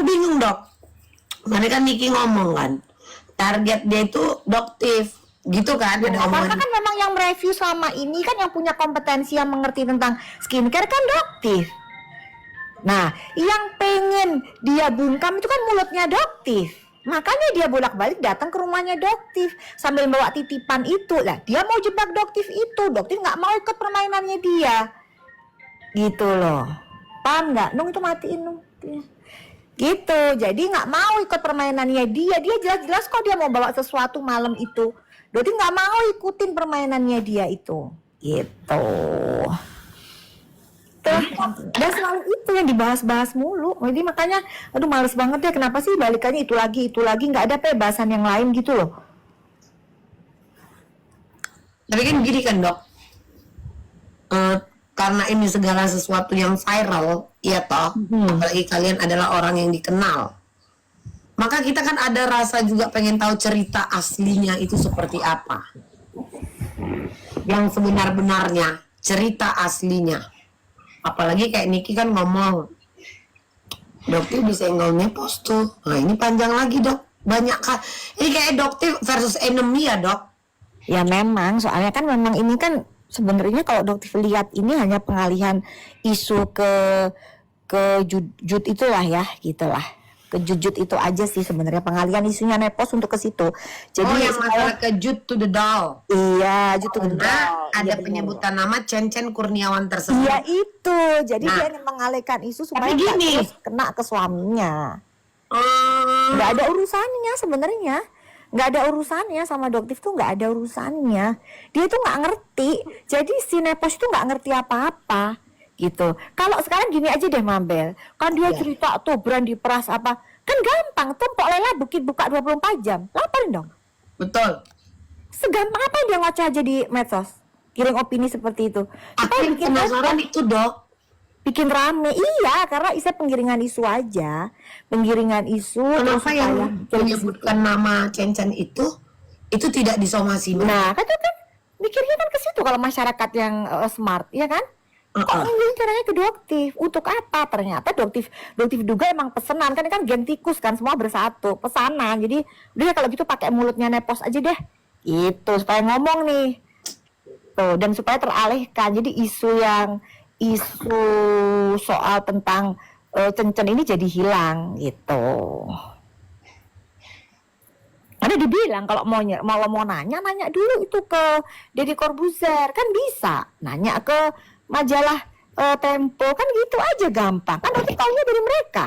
bingung dok. Mana kan Niki ngomong kan, target dia itu doktif, gitu kan? Ada Karena omongan. kan memang yang mereview selama ini kan yang punya kompetensi yang mengerti tentang skincare kan doktif. Nah, yang pengen dia bungkam itu kan mulutnya doktif. Makanya dia bolak-balik datang ke rumahnya doktif sambil bawa titipan itu. Lah, dia mau jebak doktif itu. Doktif nggak mau ikut permainannya dia. Gitu loh. Paham nggak? Nung itu matiin Nung. Gitu. Jadi nggak mau ikut permainannya dia. Dia jelas-jelas kok dia mau bawa sesuatu malam itu. Doktif nggak mau ikutin permainannya dia itu. Gitu. Dan selalu itu yang dibahas-bahas mulu. Jadi makanya aduh males banget ya, kenapa sih balikannya itu lagi nggak ada pembahasan yang lain gitu loh. Tapi kan gini kan dok, karena ini segala sesuatu yang viral, ya toh, apalagi kalian adalah orang yang dikenal, maka kita kan ada rasa juga pengen tahu cerita aslinya itu seperti apa, yang sebenar-benarnya cerita aslinya. Apalagi kayak Niki kan ngomong, dokter bisa enggolnya post tuh. Nah ini panjang lagi dok, banyak kan. Ini kayak dokter versus enemy ya dok. Ya memang, soalnya kan memang ini kan sebenarnya kalau dokter lihat ini hanya pengalihan isu ke jut itulah ya, gitulah. Ke jujut itu aja sih sebenarnya, pengalihan isunya Nepos untuk ke situ. Jadi yang masalah ke Jut to the doll. Iya, Jut to the doll. Nah, ada penyebutan nama Cen-Cen Kurniawan tersebut. Iya itu, jadi dia mengalihkan isu supaya nggak terus kena ke suaminya. Nggak ada urusannya sebenarnya. Nggak ada urusannya sama doktif tuh, nggak ada urusannya. Dia tuh nggak ngerti. Jadi si Nepos itu nggak ngerti apa-apa gitu. Kalau sekarang gini aja deh Mabel, kan dia cerita tuh brand diperas apa, kan gampang tuh Mpok Lela Bukit buka 24 jam, laporin dong. Betul. Segampang apa dia ngoceh aja di medsos, kirim opini seperti itu. Aku bikin penasaran itu dok. Bikin rame, iya, karena isa penggiringan isu aja, penggiringan isu. Kenapa yang menyebutkan nama Cen-Cen itu tidak disomasi? Nah, kan mikirnya kan ke situ kalau masyarakat yang smart, ya kan? Kok ini caranya ke doktif? Untuk apa? Ternyata doktif juga emang pesanan kan geng tikus kan, semua bersatu pesanan. Jadi udah kalau gitu pakai mulutnya Nepos aja deh. Itu supaya ngomong nih. Tuh, dan supaya teralihkan. Jadi isu soal tentang Cen-Cen ini jadi hilang gitu. Karena dibilang kalau mau nanya dulu itu ke Deddy Corbuzier, kan bisa nanya ke majalah Tempo, kan gitu aja gampang, kan nanti taunya dari mereka.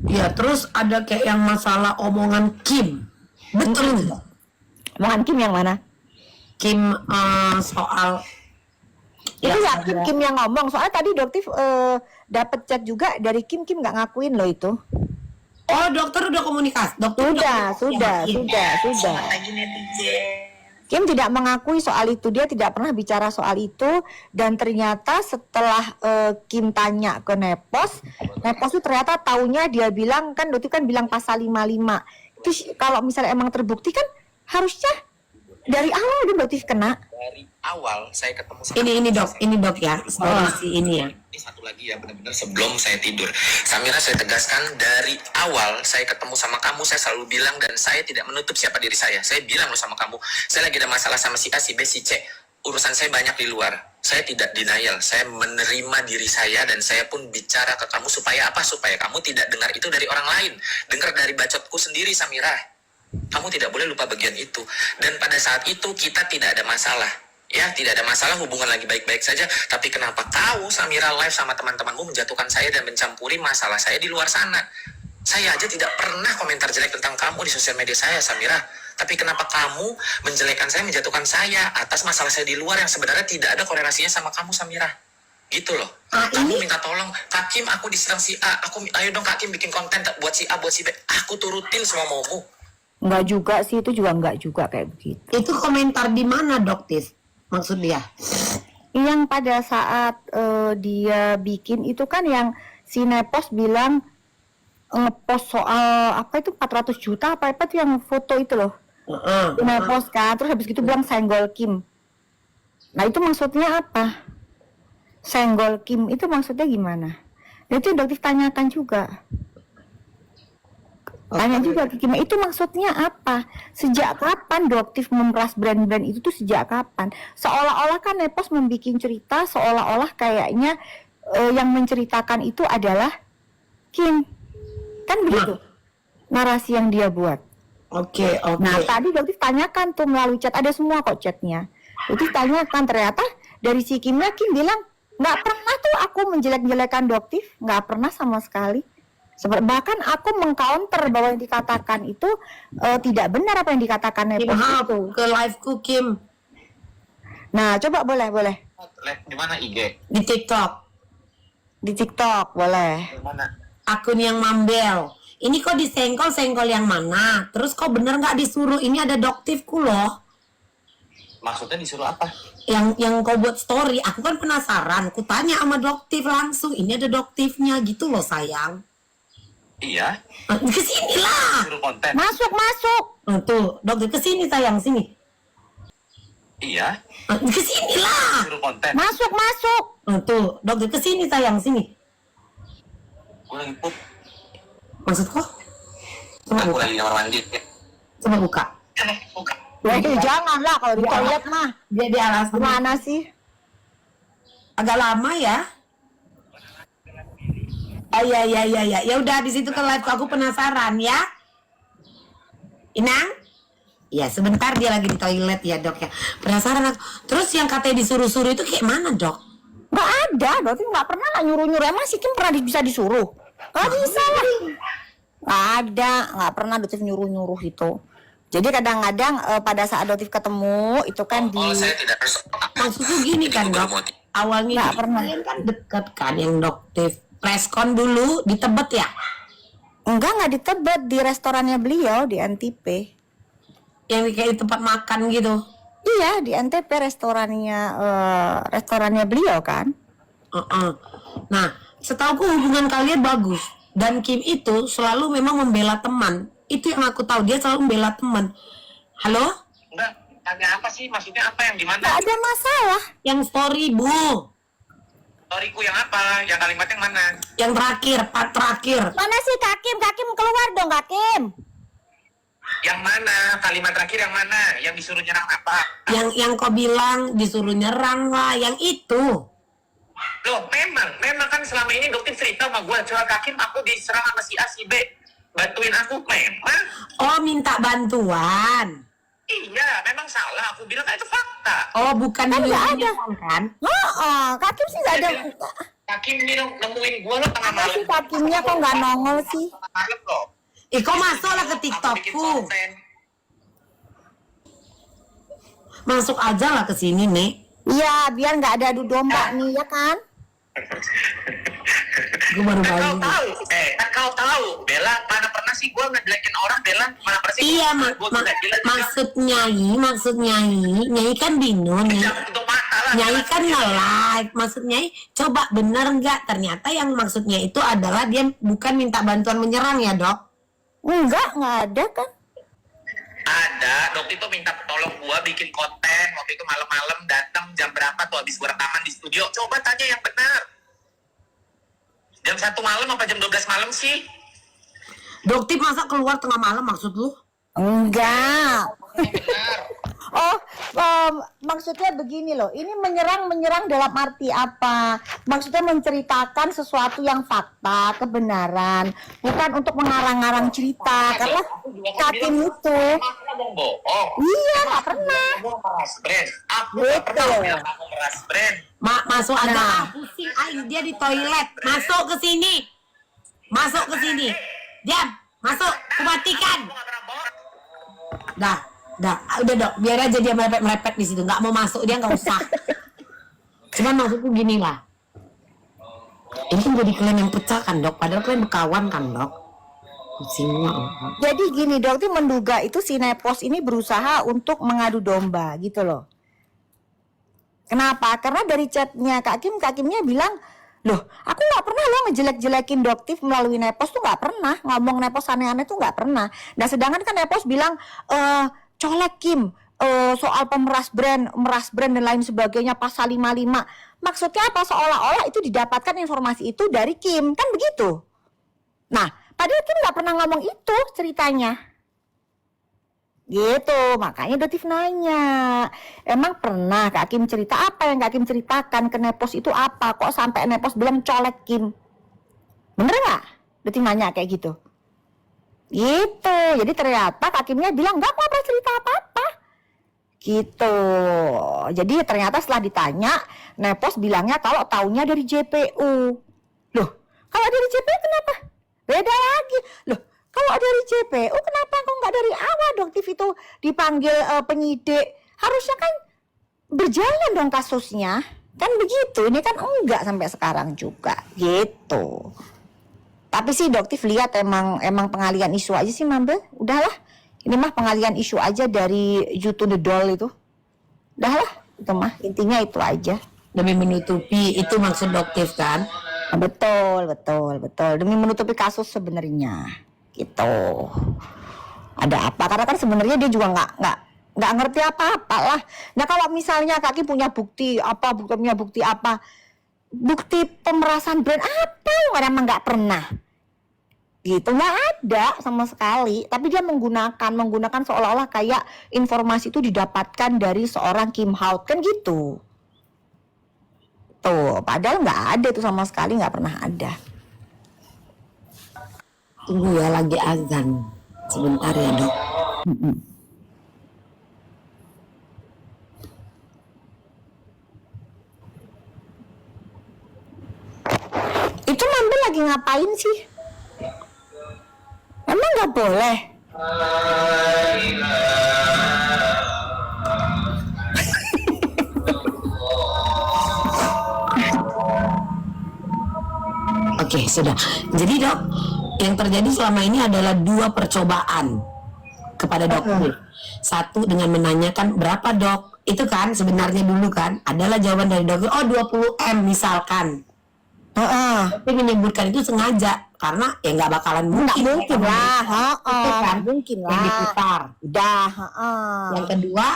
Ya terus ada kayak yang masalah omongan Kim. Betul. Omongan Kim yang mana? Kim soal itu ya Kim yang ngomong, soalnya tadi doktif dapat chat juga dari Kim nggak ngakuin loh itu. Oh dokter udah komunikasi? Sudah. Kim tidak mengakui soal itu, dia tidak pernah bicara soal itu. Dan ternyata setelah Kim tanya ke Nepos itu ternyata taunya dia bilang, kan dokter kan bilang pasal 55 itu kalau misalnya emang terbukti kan harusnya dari awal dia berarti kena. Dari awal saya ketemu sama ini dok ya, ini ya. Ini satu lagi ya, benar-benar sebelum saya tidur, Samira, saya tegaskan dari awal saya ketemu sama kamu, saya selalu bilang dan saya tidak menutup siapa diri saya. Saya bilang loh sama kamu, saya lagi ada masalah sama si A, si B, si C. Urusan saya banyak di luar. Saya tidak denial, saya menerima diri saya dan saya pun bicara ke kamu supaya apa? Supaya kamu tidak dengar itu dari orang lain. Dengar dari bacotku sendiri, Samira. Kamu tidak boleh lupa bagian itu. Dan pada saat itu kita tidak ada masalah. Ya, tidak ada masalah, hubungan lagi baik-baik saja. Tapi kenapa kau, Samira, live sama teman-temanmu menjatuhkan saya dan mencampuri masalah saya di luar sana? Saya aja tidak pernah komentar jelek tentang kamu di sosial media saya, Samira. Tapi kenapa kamu menjelekkan saya, menjatuhkan saya atas masalah saya di luar yang sebenarnya tidak ada korelasinya sama kamu, Samira? Gitu loh. Kamu minta tolong, Kak Kim, aku diserang si A. Ayo dong Kak Kim bikin konten buat si A, buat si B. Aku turutin semua maumu. Enggak juga sih, itu juga enggak juga kayak begitu. Itu komentar di mana doktif? Maksud dia? Yang pada saat dia bikin itu kan yang si Nepos bilang ngepost soal apa itu 400 juta apa itu yang foto itu loh. Nepos kan, terus habis gitu bilang senggol Kim. Nah itu maksudnya apa? Senggol Kim itu maksudnya gimana? Itu Doktif tanyakan juga. Tanya juga ke Kim, itu maksudnya apa? Sejak kapan Doktif memeras brand-brand itu tuh sejak kapan? Seolah-olah kan Nepos membuat cerita, seolah-olah kayaknya yang menceritakan itu adalah Kim. Kan begitu narasi yang dia buat. Oke. Nah tadi Doktif tanyakan tuh melalui chat, ada semua kok chatnya. Doktif tanyakan, ternyata dari si Kimnya, Kim bilang nggak pernah tuh aku menjelek-jelekan Doktif, nggak pernah sama sekali. Bahkan aku mengcounter bahwa yang dikatakan itu tidak benar apa yang dikatakan Nepos itu. Ke live-ku Kim. Nah coba boleh Live di mana IG? Di TikTok. di TikTok boleh. Di mana? Akun yang Mambel. Ini kok disengkol yang mana? Terus kok bener nggak disuruh? Ini ada Doktifku loh. Maksudnya disuruh apa? Yang kau buat story. Aku kan penasaran. Aku tanya sama Doktif langsung. Ini ada Doktifnya gitu loh sayang. Iya. Kesini lah. Disuruh konten. Masuk. Tuh, Doktif kesini sayang, sini. Iya. Kesini lah. Disuruh konten. Masuk. Tuh, Doktif kesini sayang, sini. Gue lagi pup. Maksud kok? Coba Aku buka. lagi kamar mandi. Coba buka. Buka. Jangan lah kalau di toilet mah. Dia di alas. Gimana sih? Agak lama ya. Oh iya. Ya udah di situ ke live aku penasaran ya. Inang? Ya sebentar dia lagi di toilet ya dok ya. Penasaran aku. Terus yang katanya disuruh-suruh itu kayak mana dok? Nggak ada, Doktif nggak pernah lah nyuruh-nyuruh. Emang si Kim pernah bisa disuruh? Nggak bisa lah. Nggak pernah Doktif nyuruh-nyuruh itu. Jadi kadang-kadang pada saat Doktif ketemu itu kan di... Oh, saya tidak personal. Maksudku gini kan dok. Awalnya Nggak itu pernah. kalian kan deket kan yang Doktif. Preskon dulu di Tebet ya? Nggak di Tebet, di restorannya beliau di NTP. Yang kayak di tempat makan gitu. Iya, di NTP restorannya beliau kan. Nah, setauku hubungan kalian bagus. Dan Kim itu selalu memang membela teman. Itu yang aku tahu, dia selalu membela teman. Halo? Enggak, tanya apa sih? Maksudnya apa yang di mana? Nggak ada masalah. Yang story, Bu. Storyku yang apa? Yang kalimat yang mana? Yang terakhir, part terakhir. Mana sih Kak Kim? Kak Kim keluar dong Kak Kim. Yang mana? Kalimat terakhir yang mana? Yang disuruh nyerang apa? Yang kau bilang disuruh nyerang lah, yang itu. Loh, memang kan selama ini Doktif cerita sama gue, curhat Hakim, aku diserang sama si A, si B. Bantuin aku, memang. Oh, minta bantuan. Iya, memang salah. Aku bilang kan itu fakta. Oh, bukan Kan nggak ada. nyerang kan? Kak Kim sih nggak ada. Hakim ini nemuin gue lo tengah Apa malam. sih Kak Kimnya kok nggak nongol sih? Tengah malam loh. Kau masuk lah ke Aku bikin TikTokku. konten. Masuk aja lah ke sini, Nek. Iya, biar nggak ada adu domba nih ya kan? Gue baru Kan kau bangun. tahu, kan kau tahu, Bella, mana pernah sih gue ngejelekin orang, Bella, mana pernah sih? Iya, Gua tidak bilang, maksud Nyai kan bingung, Nyai. jangan tutup mata lah. Nyai Jelas kan aja. nge-live, maksud Nyai, coba bener nggak? Ternyata yang maksudnya itu adalah dia bukan minta bantuan menyerang ya dok? Nggak ada kan? Ada, Dokter itu minta tolong gua bikin konten. Waktu itu malam-malam datang jam berapa tuh habis gua rekaman di studio. Coba tanya yang benar. Jam 1 malam apa jam 12 malam sih? Dokter masa keluar tengah malam maksud lu? Enggak. Yang benar. Oh, maksudnya begini loh. Ini menyerang dalam arti apa? Maksudnya menceritakan sesuatu yang fakta, kebenaran, bukan untuk mengarang-arang cerita. Karena Katim itu, Aku ngomong bohong. iya nggak pernah. Aku meras brand. Aku nggak pernah Betul. bilang aku meras brand. Masuk aja. Nah. Pusing, dia di toilet. Masuk ke sini. Masuk ke sini. Diam. Masuk. Kumatikan. Aku nggak pernah bohong. Dah, udah dok, biar aja dia merepet di situ, nggak mau masuk dia nggak usah. Cuman maksudku gini lah, ini kan jadi kalian yang pecah kan dok, padahal kalian berkawan kan dok. Pusingnya. Jadi gini, Dokter menduga itu si Nepos ini berusaha untuk mengadu domba gitu loh. Kenapa? Karena dari chatnya Kak Kimnya bilang, loh, aku nggak pernah lo ngejelek-jelekin Doktif melalui Nepos tuh nggak pernah, ngomong Nepos aneh-aneh tuh nggak pernah. Nah sedangkan kan Nepos bilang, colek Kim, soal meras brand dan lain sebagainya pasal 55. Maksudnya apa? Seolah-olah itu didapatkan informasi itu dari Kim, kan begitu. Nah, padahal Kim nggak pernah ngomong itu ceritanya. Gitu, makanya Dotif nanya, emang pernah Kak Kim cerita apa yang Kak Kim ceritakan ke Nepos itu apa? Kok sampai Nepos bilang colek Kim? Bener nggak? Dotif nanya kayak gitu. Gitu, jadi ternyata Kak Kimnya bilang nggak pernah cerita apa-apa. Gitu, jadi ternyata setelah ditanya, Nepos bilangnya kalau taunya dari JPU. Loh, kalau dari JPU kenapa? Beda lagi. Loh, kalau dari JPU kenapa kok nggak dari awal Doktif itu dipanggil penyidik? Harusnya kan berjalan dong kasusnya. Kan begitu, ini kan enggak sampai sekarang juga. Gitu. Tapi sih Doktif lihat emang pengalian isu aja sih Mambe. Udahlah, ini mah pengalian isu aja dari You to the Doll itu. Udahlah, itu mah intinya itu aja. Demi menutupi itu maksud Doktif kan? Betul. Demi menutupi kasus sebenarnya. Gitu. Ada apa? Karena kan sebenarnya dia juga nggak ngerti apa-apa lah. Nah kalau misalnya Kaki punya bukti apa, bukti pemerasan brand apa yang emang nggak pernah? Gitu, nggak ada sama sekali. Tapi dia menggunakan seolah-olah kayak informasi itu didapatkan dari seorang Kim Hao kan gitu. Tuh, padahal nggak ada itu sama sekali, nggak pernah ada. Tunggu ya, lagi azan. Sebentar ya Dok. Itu Mambe lagi ngapain sih? Emang nggak boleh? Oke, sudah. Jadi Dok, yang terjadi selama ini adalah 2 percobaan kepada Doktif. Satu dengan menanyakan berapa Dok? Itu kan sebenarnya dulu kan adalah jawaban dari Doktif, oh 20M misalkan. Tapi menyebutkan itu sengaja karena ya nggak bakalan mungkin. Nggak mungkin lah, itu kan mungkin lah. yang diputar. Udah, Yang kedua,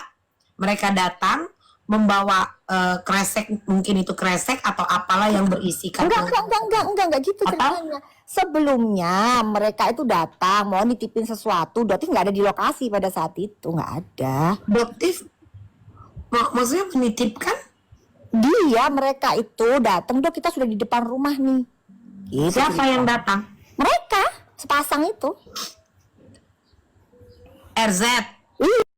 mereka datang membawa kresek, mungkin itu kresek atau apalah yang berisikan. Enggak gitu ceritanya. Sebelumnya mereka itu datang mau nitipin sesuatu, Doktif nggak ada di lokasi pada saat itu, nggak ada. Doktif maksudnya menitipkan? Mereka itu datang, Dok, kita sudah di depan rumah nih. Gitu, Siapa yang datang? Mereka sepasang itu. RZ.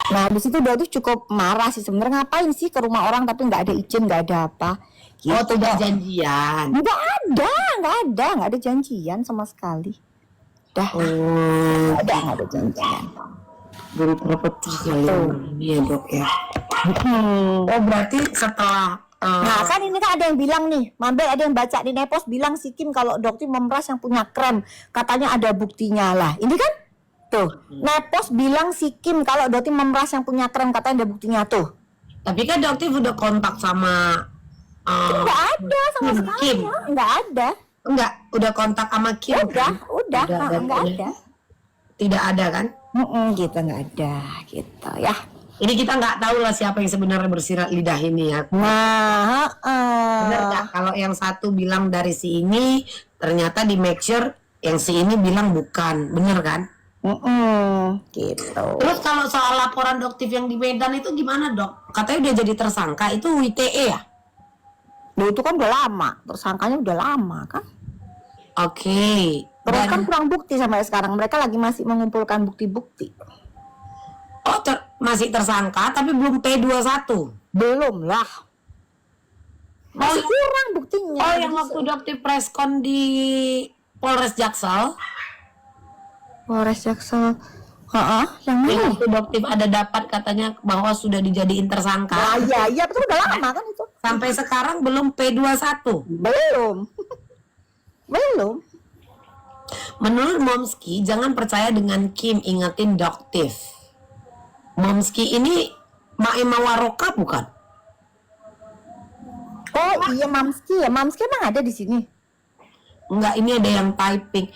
Nah di situ Doktif cukup marah sih sebenarnya, ngapain sih ke rumah orang tapi nggak ada izin, nggak ada apa. Gitu, Oh, tidak janjian. Nggak ada janjian sama sekali. Nggak ada janjian. Baru terpecah kali ini ya Dok ya. Oh berarti setelah Nah kan ini kan ada yang bilang nih, Mambe ada yang baca di Nepos bilang si Kim kalau Doktif memeras yang punya krem, katanya ada buktinya lah. Ini kan tuh, Nepos bilang si Kim kalau Doktif memeras yang punya krem, katanya ada buktinya tuh. tapi kan Doktif udah kontak sama Nggak ada sama sekali Kim. ya, nggak ada. Enggak, udah kontak sama Kim kan? Udah, nggak ada. Tidak ada kan? Gitu nggak ada, gitu ya. Ini kita nggak tahu lah siapa yang sebenarnya bersirat lidah ini ya. Nah, Benar nggak? Kalau yang satu bilang dari si ini, ternyata di make sure yang si ini bilang bukan, bener kan? Gitu. Terus kalau soal laporan Doktif yang di Medan itu gimana Dok? Katanya udah jadi tersangka, itu WTE ya? Loh, itu kan udah lama, tersangkanya udah lama kan. Oke. Terus Dan- kan kurang bukti sampai sekarang, mereka lagi masih mengumpulkan bukti-bukti. Oh, masih tersangka tapi belum P21. Belum lah. Masih kurang buktinya. Oh, yang waktu Doktif preskon di Polres Jaksel, Polres Jaksel. Yang yang mana? waktu Doktif ada dapat katanya bahwa sudah dijadiin tersangka. Iya, betul udah lama kan itu. Sampai sekarang belum P21. Belum. Menurut Momski, jangan percaya dengan Kim, ingetin Doktif. Momski ini Maema Waroka bukan? Oh iya, Mamski ya. Mamski emang ada di sini. Enggak, ini ada yang typing.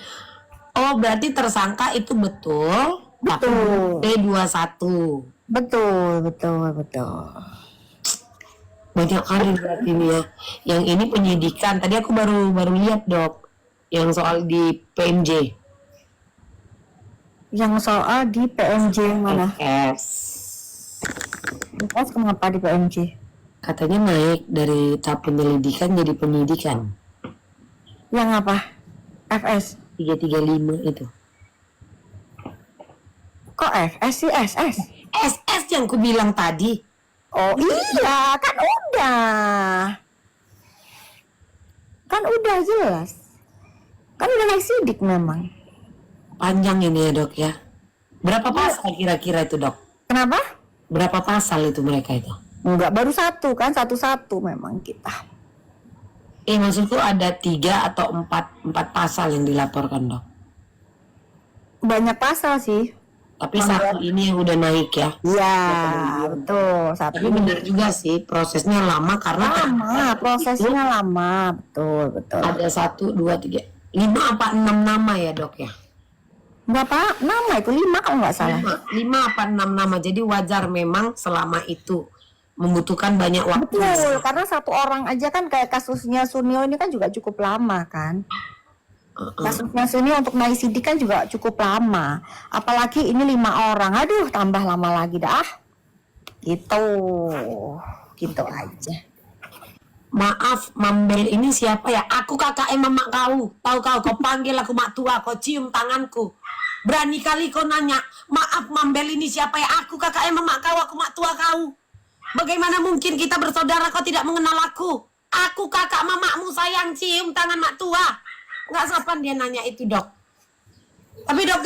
Oh, berarti tersangka itu betul. Tapi Betul. P21. Betul. Banyak kali berarti ini ya. Yang ini penyidikan. Tadi aku baru lihat dok, yang soal di PMJ. Yang soal di PMJ mana? Yes. Kenapa di PMJ? Katanya naik dari tahap penyelidikan jadi penyidikan. Yang apa? FS? 335 itu. Kok FS sih? SS? SS yang ku bilang tadi. Oh iya, kan udah jelas. Kan udah naik sidik memang. Panjang ini ya dok ya. Berapa pasal kira-kira itu dok? Kenapa? Berapa pasal itu mereka itu? Enggak, baru satu kan, satu-satu memang kita. Maksudku ada 3 atau 4 pasal yang dilaporkan dok. Banyak pasal sih. Tapi satu ini yang udah naik ya. Iya, betul. Tapi benar juga sih prosesnya lama karena prosesnya lama, betul. ada 1, 2, 3, 5 apa 6 nama ya dok ya? Berapa nama itu? 5 kalau nggak salah. 5 apa 6 nama. Jadi wajar memang selama itu membutuhkan banyak waktu. Betul, karena satu orang aja kan kayak kasusnya Sunil ini kan juga cukup lama kan. Kasusnya Sunil untuk naik sidik kan juga cukup lama. Apalagi ini 5 orang. Aduh, tambah lama lagi dah. Gitu aja. Maaf, Mambel ini siapa ya? Aku kakak mama kau. Tahu kau panggil aku mak tua, kau cium tanganku. Berani kali kau nanya, maaf Mambel ini siapa ya? Aku kakak mama kau, aku mak tua kau. Bagaimana mungkin kita bersaudara kau tidak mengenal aku? Aku kakak mamamu sayang, cium tangan mak tua. Nggak sopan dia nanya itu dok. Tapi dok,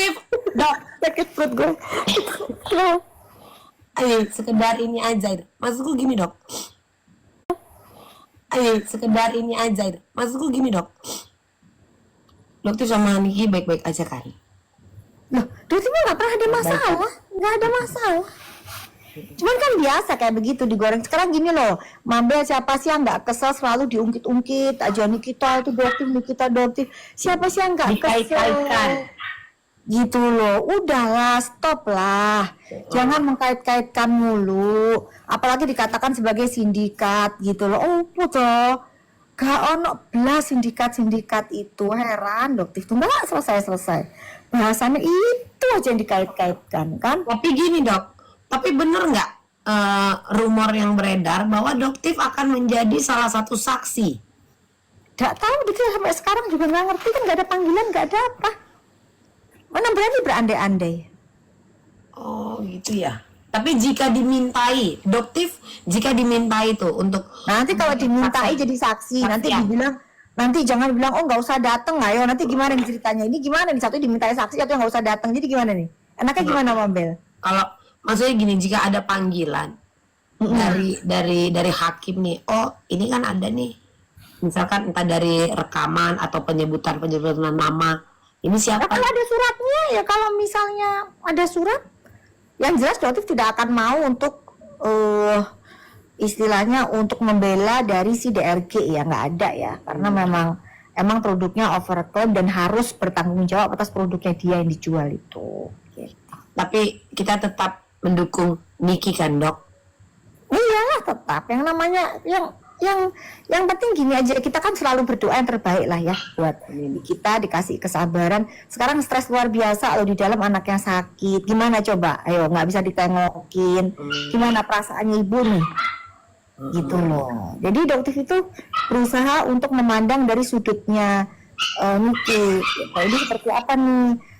Sakit perut gue. ayo sekedar ini aja. Maksudku gini dok. Ayo sekedar ini aja. Maksudku gini dok. Dokter sama Niki baik-baik aja kan? Loh, Dokter nggak pernah ada masalah. Nggak ada masalah. Cuman kan biasa kayak begitu digoreng. Sekarang gini loh, Mambel siapa sih yang nggak kesel selalu diungkit-ungkit aja Nikita itu dokter. Siapa sih yang nggak kesel? Gitu loh, udahlah, stop lah. Jangan mengkait-kaitkan mulu. Apalagi dikatakan sebagai sindikat gitu loh. Oh, betul. Gak ono belas sindikat itu, heran dokter itu nggak selesai. Bahasannya itu aja yang dikait-kaitkan kan. Tapi gini dok. Tapi bener nggak rumor yang beredar bahwa Doktif akan menjadi salah satu saksi? Nggak tahu, dia sampai sekarang juga nggak ngerti kan, nggak ada panggilan, nggak ada apa. Mana berani berandai-andai. Oh gitu ya. Tapi jika dimintai, Doktif jika dimintai tuh untuk Nanti kalau dimintai jadi saksi, nanti dibilang, nanti jangan bilang oh nggak usah datang, ayo nanti gimana nih ceritanya? Ini gimana nih, satu dimintai saksi, satu yang nggak usah datang, jadi gimana nih? Enaknya gimana Mambel? kalau maksudnya gini, jika ada panggilan dari hakim nih, oh ini kan ada nih, misalkan entah dari rekaman atau penyebutan nama, ini siapa? Nah, kalau ada suratnya ya, kalau misalnya ada surat, yang jelas Doktif tidak akan mau untuk istilahnya untuk membela dari si DRG ya, nggak ada ya, karena emang produknya overclaim dan harus bertanggung jawab atas produknya dia yang dijual itu. Gitu. Tapi kita tetap mendukung Niki kan dok? Iyalah tetap, yang namanya yang penting gini aja, kita kan selalu berdoa yang terbaik lah ya buat kita, dikasih kesabaran. Sekarang stres luar biasa loh, di dalam anaknya sakit, gimana coba? Ayo, nggak bisa ditengokin, gimana perasaannya ibu nih? Gitu loh. Jadi Doktif itu berusaha untuk memandang dari sudutnya Niki. Ini seperti apa nih?